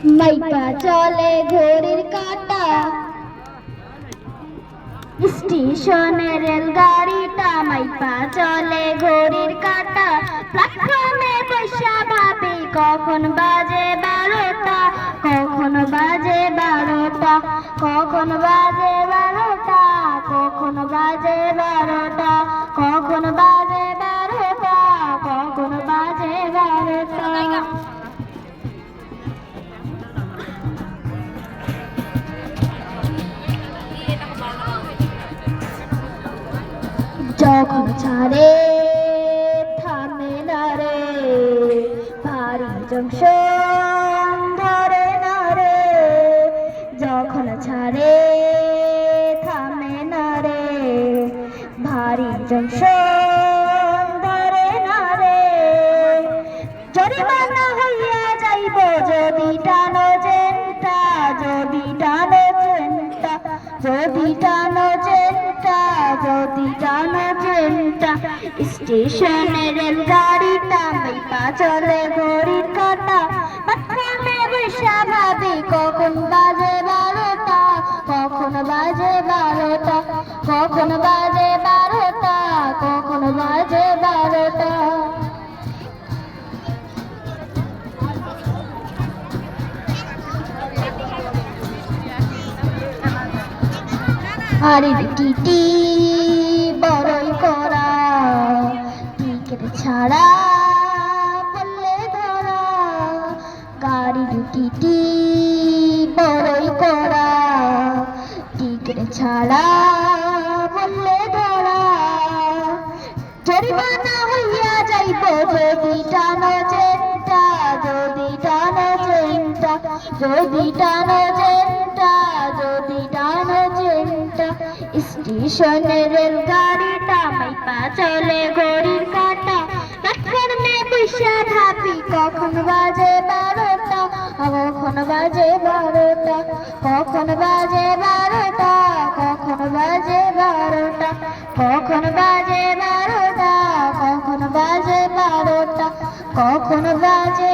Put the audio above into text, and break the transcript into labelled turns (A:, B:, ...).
A: মাইপা চলে ঘড়ির কাঁটা, স্টেশনে রেলগাড়িটা মাইপা চলে ঘড়ির কাঁটা। প্ল্যাটফর্মে বসা ভাবি কখন বাজে 12টা, কখন বাজে 12টা, কখন বাজে 12টা, কখন বাজে 12টা, কখন বাজে 12টা, কখন বাজে 12টা। যখন ছাড়ে থামে না রে, ভারী জংশন ধরে না রে। যখন ছাড়ে থামে না রে, ভারী জংশন ধরে না রে। জরিমানা হইয়া যাইব যদি টানো জেনটা, যদি টানো জেনটা, যদি টানো জেনটা, যদি টানো জেনটা। স্টেশনে রেলগাড়িটা মাইপা চলে ঘড়ির কাঁটা। প্ল্যাটফর্মে বসা ভাবি কখন বাজে 12টা, কখন বাজে 12টা, কখন বাজে 12টা, কখন বাজে 12টা। হাড়ির টিটি বড়ই করা, টিকেট ছাড়া বললে ধরা। গাড়ির টিটি বড়ই করা, টিকেট ছাড়া বললে ধরা। জরিমানা হইয়া যাইব যদি টানো জেনটা, যদি টানো জেনটা, যদি টানো জেনটা, যদি টানো জেনটা। স্টেশনে রেলগাড়িটা মাইপা চলে ঘড়ির কাঁটা। প্ল্যাটফর্মে বসা ভাবি কখন বাজে 12টা, কখন বাজে 12টা, কখন বাজে 12টা, কখন বাজে 12টা, কখন বাজে 12টা, কখন বাজে 12টা, কখন বাজে